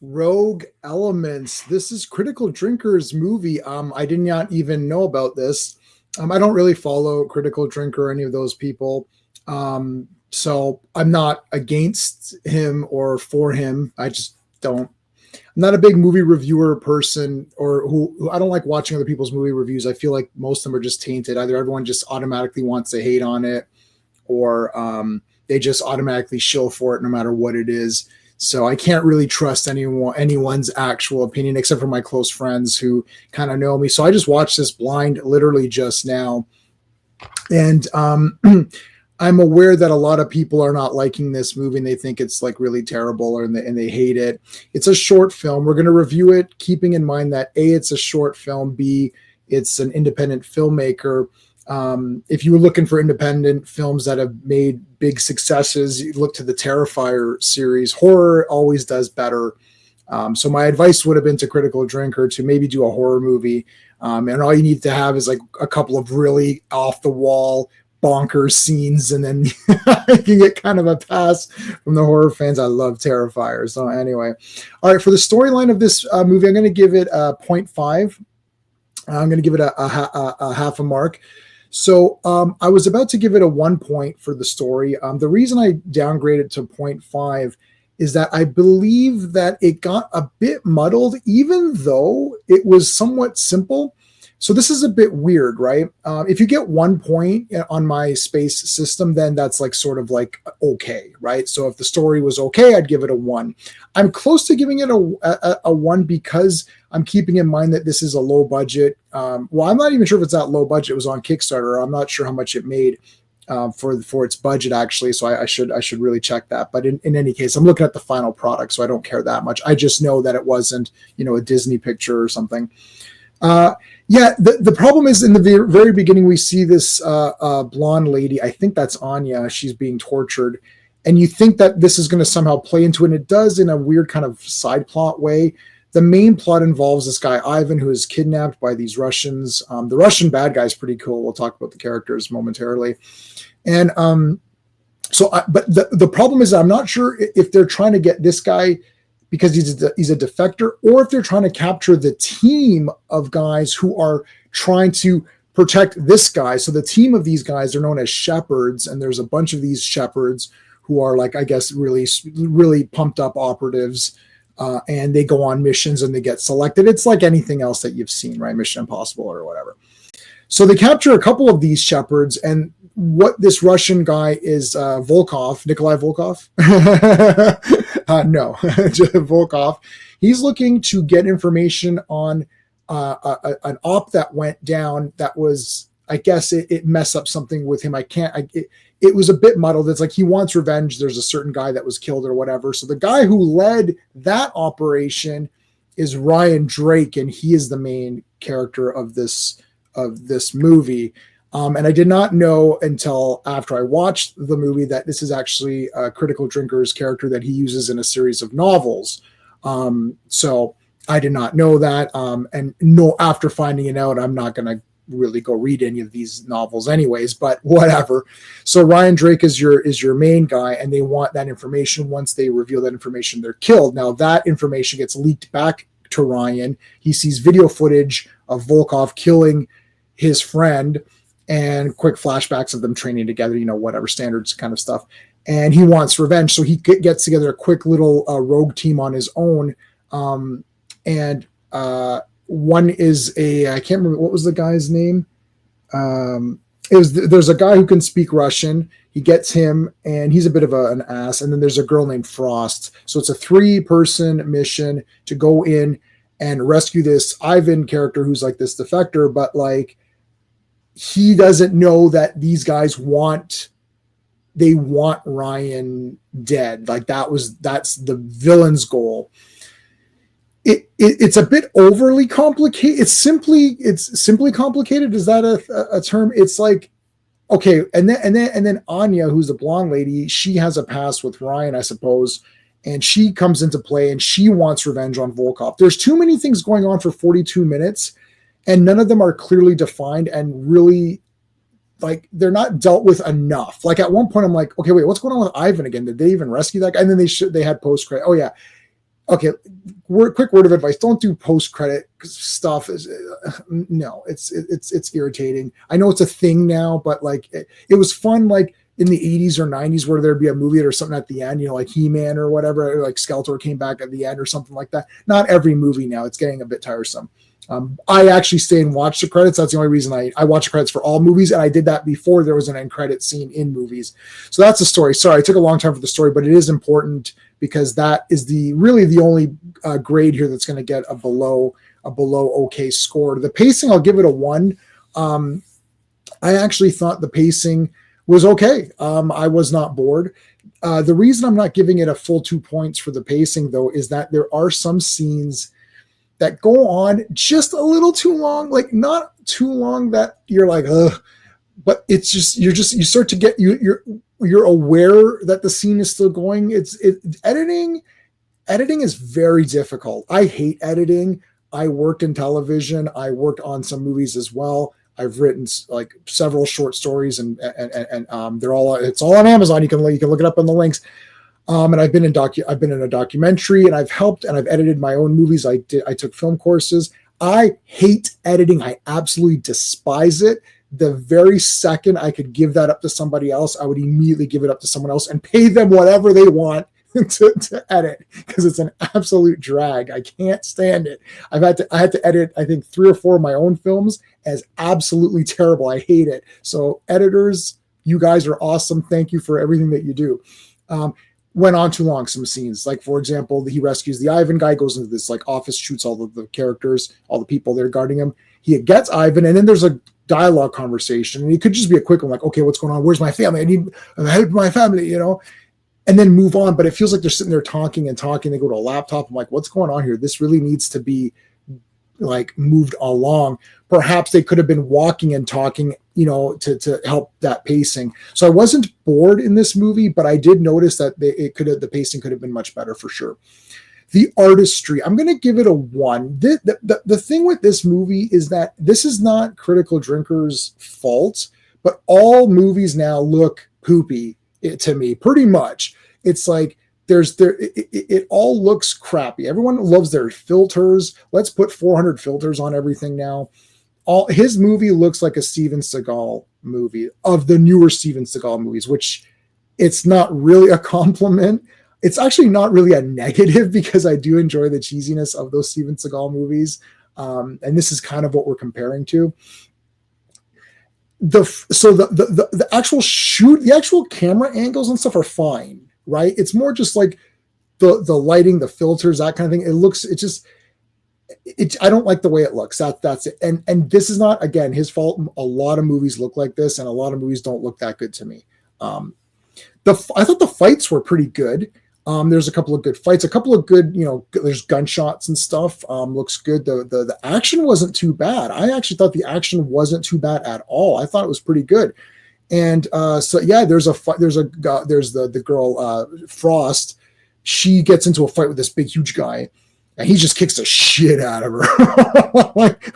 Rogue Elements. This is Critical Drinker's movie. I did not even know about this. I don't really follow Critical Drinker or any of those people. So I'm not against him or for him. I just don't. I'm not a big movie reviewer person, or who I don't like watching other people's movie reviews. I feel like most of them are just tainted. Either everyone just automatically wants to hate on it, or they just automatically shill for it no matter what it is. So I can't really trust anyone's actual opinion except for my close friends who kind of know me. So I just watched this blind literally just now. And I'm aware that a lot of people are not liking this movie and they think it's like really terrible and they hate it. It's a short film. We're going to review it, keeping in mind that A, it's a short film, B, it's an independent filmmaker. If you were looking for independent films that have made big successes, you look to the Terrifier series. Horror always does better. So my advice would have been to Critical Drinker to maybe do a horror movie. And all you need to have is like a couple of really off the wall bonkers scenes, and then you can get kind of a pass from the horror fans. I love Terrifier. So anyway, all right, for the storyline of this movie, I'm going to give it a 0.5. I'm going to give it a half a mark. So I was about to give it a 1 point for the story. The reason I downgraded to 0.5 is that I believe that it got a bit muddled, even though it was somewhat simple. So this is a bit weird, right? If you get 1 point on my space system, then that's like sort of like okay, right? So if the story was okay, I'd give it a 1. I'm close to giving it a 1 because I'm keeping in mind that this is a low budget. Well, I'm not even sure if it's that low budget. It was on Kickstarter. I'm not sure how much it made for its budget, actually. So I should really check that. But in any case, I'm looking at the final product, so I don't care that much. I just know that it wasn't, a Disney picture or something. The problem is in the very beginning, we see this blonde lady. I think that's Anya. She's being tortured. And you think that this is going to somehow play into it. And it does in a weird kind of side plot way. The main plot involves this guy, Ivan, who is kidnapped by these Russians. The Russian bad guy is pretty cool. We'll talk about the characters momentarily. And but the problem is I'm not sure if they're trying to get this guy because he's a defector, or if they're trying to capture the team of guys who are trying to protect this guy. So the team of these guys are known as shepherds, and there's a bunch of these shepherds who are like, I guess, really, really pumped up operatives, and they go on missions and they get selected. It's like anything else that you've seen, right? Mission Impossible or whatever. So they capture a couple of these shepherds, and what this Russian guy is Nikolai Volkov. No, Volkov. He's looking to get information on an op that went down that was, I guess it messed up something with him. It was a bit muddled. It's like he wants revenge. There's a certain guy that was killed or whatever. So the guy who led that operation is Ryan Drake, and he is the main character of this movie. And I did not know until after I watched the movie that this is actually a Critical Drinker's character that he uses in a series of novels. So I did not know that. And after finding it out, I'm not going to really go read any of these novels anyways, but whatever. So Ryan Drake is your main guy, and they want that information. Once they reveal that information, they're killed. Now that information gets leaked back to Ryan. He sees video footage of Volkov killing his friend and quick flashbacks of them training together, whatever standards kind of stuff. And he wants revenge. So he gets together a quick little rogue team on his own. And one is I can't remember, what was the guy's name? There's a guy who can speak Russian. He gets him, and he's a bit of an ass. And then there's a girl named Frost. So it's a 3-person mission to go in and rescue this Ivan character who's like this defector, but like he doesn't know that these guys want Ryan dead. Like that's the villain's goal. It's a bit overly complicated. It's simply complicated. Is that a term? It's like, okay. And then Anya, who's the blonde lady, she has a past with Ryan, I suppose. And she comes into play and she wants revenge on Volkov. There's too many things going on for 42 minutes, and none of them are clearly defined and really, like, they're not dealt with enough. Like at one point I'm like, okay, wait, what's going on with Ivan again? Did they even rescue that guy? And then they had post-credit. Oh yeah. Okay, quick word of advice: don't do post credit stuff. Is no, it's irritating. I know it's a thing now, but like it was fun like in the 80s or 90s where there'd be a movie or something at the end, like He-Man or whatever, like Skeletor came back at the end or something like that. Not every movie now; it's getting a bit tiresome. I actually stay and watch the credits. That's the only reason I watch the credits for all movies, and I did that before there was an end credit scene in movies. So that's the story. Sorry, it took a long time for the story, but it is important because that is really the only grade here that's going to get a below okay score. The pacing, I'll give it a 1. I actually thought the pacing was okay. I was not bored. The reason I'm not giving it a full 2 points for the pacing, though, is that there are some scenes that go on just a little too long, like not too long that you're like, ugh, but it's just, you start to get, you're aware that the scene is still going. Editing is very difficult. I hate editing. I worked in television. I worked on some movies as well. I've written like several short stories and it's all on Amazon. You can look it up on the links. And I've been in a documentary, and I've helped and I've edited my own movies. I took film courses. I hate editing. I absolutely despise it. The very second I could give that up to somebody else, I would immediately give it up to someone else and pay them whatever they want to edit, because it's an absolute drag. I can't stand it. I had to edit, I think 3 or 4 of my own films as absolutely terrible. I hate it. So editors, you guys are awesome. Thank you for everything that you do. Went on too long, some scenes. Like, for example, he rescues the Ivan guy, goes into this like office, shoots all of the characters, all the people there guarding him. He gets Ivan, and then there's a dialogue conversation, and it could just be a quick one, like, okay, what's going on? Where's my family? I need help my family, and then move on. But it feels like they're sitting there talking and talking. They go to a laptop. I'm like, what's going on here? This really needs to be like moved along. Perhaps they could have been walking and talking, to help that pacing. So I wasn't bored in this movie, but I did notice that the pacing could have been much better for sure. The artistry, I'm going to give it a 1. The thing with this movie is that this is not Critical Drinker's fault, but all movies now look poopy to me, pretty much. It's like, it all looks crappy. Everyone loves their filters. Let's put 400 filters on everything now. His movie looks like a Steven Seagal movie, of the newer Steven Seagal movies, which it's not really a compliment. It's actually not really a negative, because I do enjoy the cheesiness of those Steven Seagal movies. And this is kind of what we're comparing to. The actual camera angles and stuff are fine. Right? It's more just like the lighting, the filters, that kind of thing. I don't like the way it looks. That's it. And this is not, again, his fault. A lot of movies look like this, and a lot of movies don't look that good to me. I thought the fights were pretty good. There's a couple of good fights, a couple of good, there's gunshots and stuff. Looks good. The action wasn't too bad. I actually thought the action wasn't too bad at all. I thought it was pretty good. And so yeah, there's the girl Frost. She gets into a fight with this big huge guy, and he just kicks the shit out of her.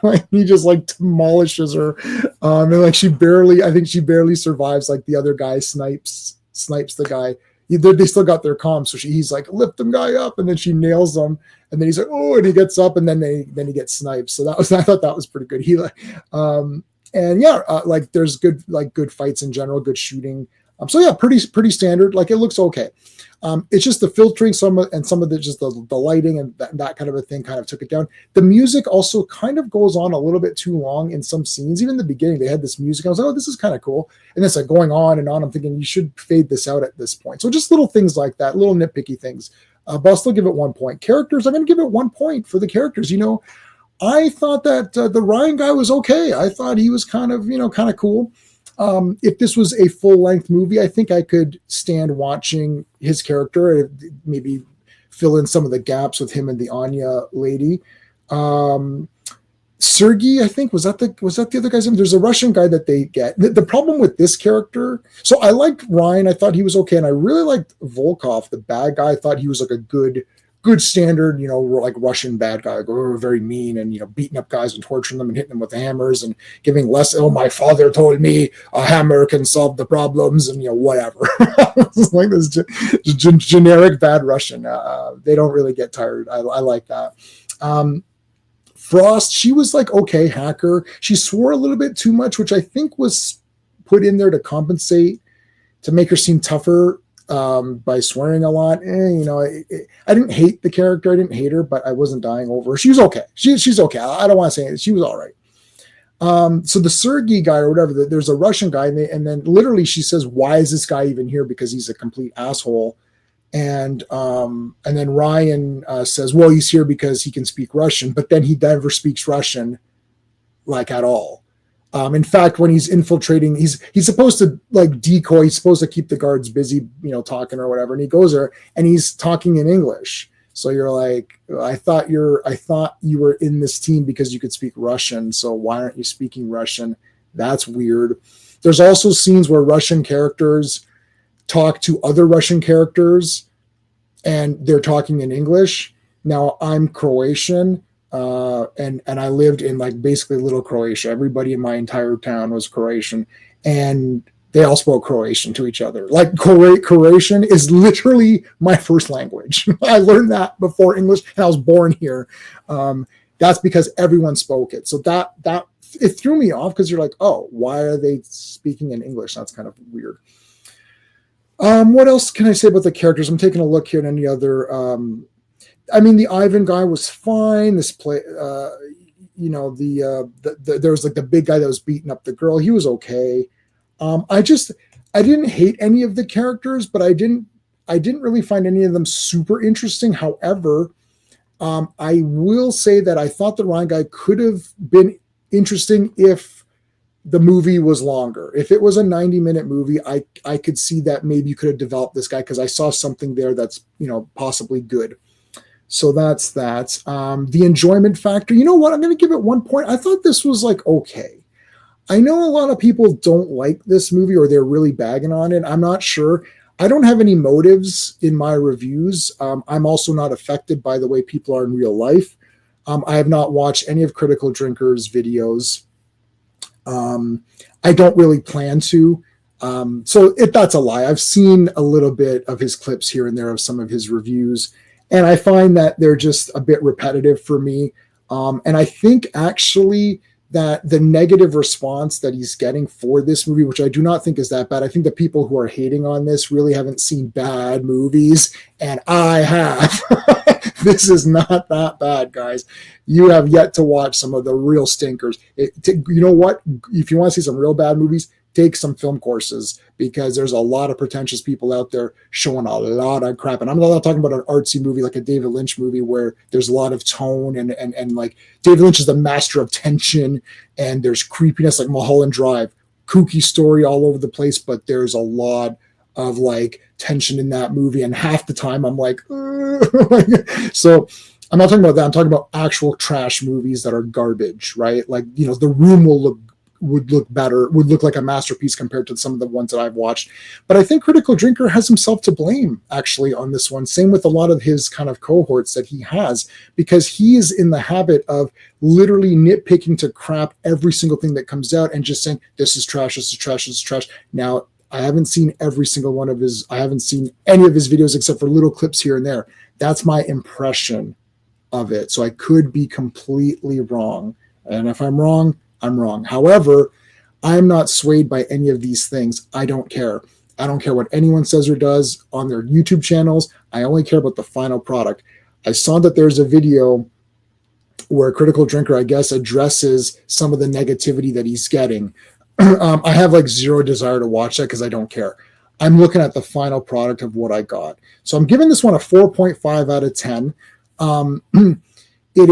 like he just like demolishes her. And like I think she barely survives. Like the other guy snipes the guy. They still got their comms, so he's like, lift them guy up, and then she nails him, and then he's like, oh, and he gets up, and then he gets sniped. So I thought that was pretty good. And yeah, like there's good fights in general, good shooting. So yeah, pretty standard. Like it looks okay. It's just the filtering, some of the lighting and that kind of a thing kind of took it down. The music also kind of goes on a little bit too long in some scenes. Even in the beginning, they had this music. I was like, oh, this is kind of cool. And it's like going on and on. I'm thinking you should fade this out at this point. So just little things like that, little nitpicky things. But I'll still give it 1 point. Characters, I'm going to give it 1 point for the characters. I thought that the Ryan guy was okay. I thought he was kind of cool. If this was a full-length movie, I think I could stand watching his character, maybe fill in some of the gaps with him and the Anya lady. Sergey, I think, was that the other guy's name? There's a Russian guy that they get. The problem with this character, so I liked Ryan. I thought he was okay, and I really liked Volkov, the bad guy. I thought he was like a good good standard, like Russian bad guy, like, very mean and, beating up guys and torturing them and hitting them with hammers and giving less. Oh, my father told me a hammer can solve the problems and, whatever. It's like this generic bad Russian. They don't really get tired. I like that. Frost, she was like, okay, hacker. She swore a little bit too much, which I think was put in there to compensate, to make her seem tougher by swearing a lot. I didn't hate the character. I didn't hate her, but I wasn't dying over her. She was okay. She's okay. I don't want to say it. She was all right. So the Sergei guy or whatever, there's a Russian guy, and then literally she says, why is this guy even here? Because he's a complete asshole. And then Ryan says, well, he's here because he can speak Russian, but then he never speaks Russian like at all. In fact, when he's infiltrating, he's supposed to like decoy. He's supposed to keep the guards busy, talking or whatever. And he goes there and he's talking in English. So you're like, I thought you were in this team because you could speak Russian. So why aren't you speaking Russian? That's weird. There's also scenes where Russian characters talk to other Russian characters and they're talking in English. Now I'm Croatian. And I lived in like basically little Croatia. Everybody in my entire town was Croatian, and they all spoke Croatian to each other. Like Croatian is literally my first language. I learned that before English, and I was born here. That's because everyone spoke it. So that it threw me off, because you're like, oh, why are they speaking in English? That's kind of weird. What else can I say about the characters? I'm taking a look here at any other. The Ivan guy was fine. This play, there was like the big guy that was beating up the girl. He was okay. I didn't hate any of the characters, but I didn't really find any of them super interesting. However, I will say that I thought the Ryan guy could have been interesting if the movie was longer. If it was a 90-minute movie, I could see that maybe you could have developed this guy, because I saw something there that's, possibly good. So that's that. The enjoyment factor, you know what? I'm going to give it 1 point. I thought this was like, okay. I know a lot of people don't like this movie, or they're really bagging on it. I'm not sure. I don't have any motives in my reviews. I'm also not affected by the way people are in real life. I have not watched any of Critical Drinker's videos. I don't really plan to. That's a lie. I've seen a little bit of his clips here and there of some of his reviews, and I find that they're just a bit repetitive for me. And I think actually that the negative response that he's getting for this movie, which I do not think is that bad. I think the people who are hating on this really haven't seen bad movies, and I have. This is not that bad, guys. You have yet to watch some of the real stinkers. You know what? If you want to see some real bad movies, take some film courses, because there's a lot of pretentious people out there showing a lot of crap. And I'm not talking about an artsy movie like a David Lynch movie where there's a lot of tone and like David Lynch is the master of tension, and there's creepiness like Mulholland Drive, kooky story all over the place, but there's a lot of like tension in that movie. And half the time I'm like, so I'm not talking about that. I'm talking about actual trash movies that are garbage, right? Like, The Room would look like a masterpiece compared to some of the ones that I've watched. But I think Critical Drinker has himself to blame actually on this one. Same with a lot of his kind of cohorts that he has, because he is in the habit of literally nitpicking to crap every single thing that comes out and just saying, this is trash, this is trash, this is trash. Now, I haven't seen every single one of I haven't seen any of his videos except for little clips here and there. That's my impression of it. So I could be completely wrong. And if I'm wrong, I'm wrong. However, I'm not swayed by any of these things. I don't care. I don't care what anyone says or does on their YouTube channels. I only care about the final product. I saw that there's a video where Critical Drinker, I guess, addresses some of the negativity that he's getting. I have like zero desire to watch that because I don't care. I'm looking at the final product of what I got. So I'm giving this one a 4.5 out of 10. It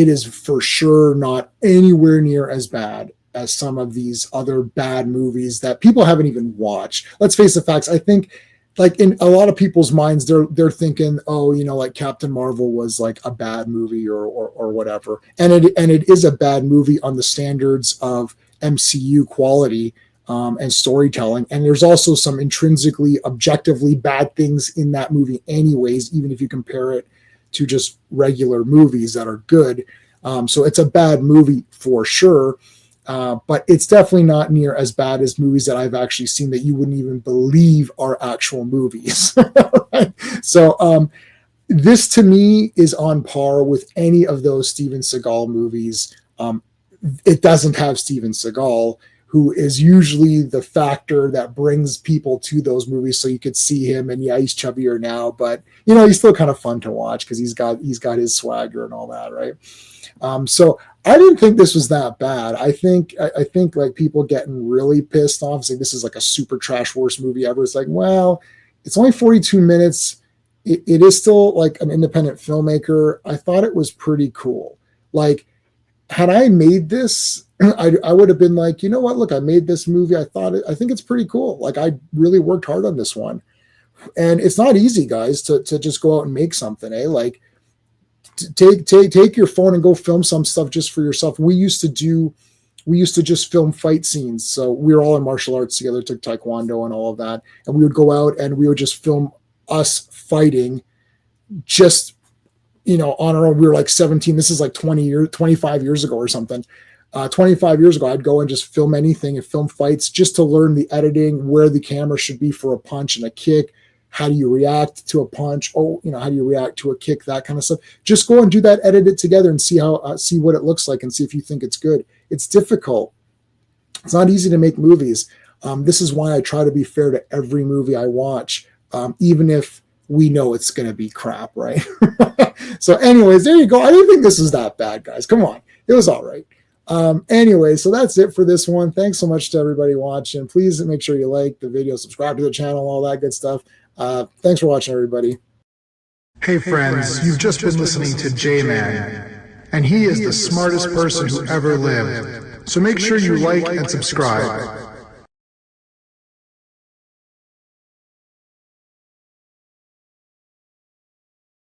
is for sure not anywhere near as bad as some of these other bad movies that people haven't even watched. Let's face the facts. I think like in a lot of people's minds, they're thinking, oh, like Captain Marvel was like a bad movie or whatever. And it is a bad movie on the standards of MCU quality. and storytelling. And there's also some intrinsically, objectively bad things in that movie, anyways, even if you compare it to just regular movies that are good. So it's a bad movie for sure. But it's definitely not near as bad as movies that I've actually seen that you wouldn't even believe are actual movies. Right? So this to me is on par with any of those Steven Seagal movies. It doesn't have Steven Seagal, who is usually the factor that brings people to those movies. So you could see him, and yeah, he's chubbier now, but he's still kind of fun to watch because he's got his swagger and all that, right? So I didn't think this was that bad. I think like people getting really pissed off saying this is like a super trash worst movie ever. It's like, well, it's only 42 minutes. It is still like an independent filmmaker. I thought it was pretty cool. Like, had I made this, I would have been like, you know what? Look, I made this movie. I think it's pretty cool. Like, I really worked hard on this one, and it's not easy, guys, to just go out and make something. Like, take your phone and go film some stuff just for yourself. We used to just film fight scenes. So we were all in martial arts together, took taekwondo and all of that, and we would go out and we would just film us fighting, just on our own. We were like 17. This is like 25 years ago or something. 25 years ago, I'd go and just film anything and film fights just to learn the editing, where the camera should be for a punch and a kick. How do you react to a punch? How do you react to a kick? That kind of stuff. Just go and do that, edit it together, and see what it looks like, and see if you think it's good. It's difficult. It's not easy to make movies. This is why I try to be fair to every movie I watch, even if we know it's going to be crap, right? So anyways, there you go. I didn't think this was that bad, guys. Come on. It was all right. Anyway, so that's it for this one. Thanks so much to everybody watching. Please make sure you like the video, subscribe to the channel, all that good stuff. Thanks for watching, everybody. Hey friends, you've just been listening to J-Man, and he is the smartest person who ever lived. So make sure you like and subscribe.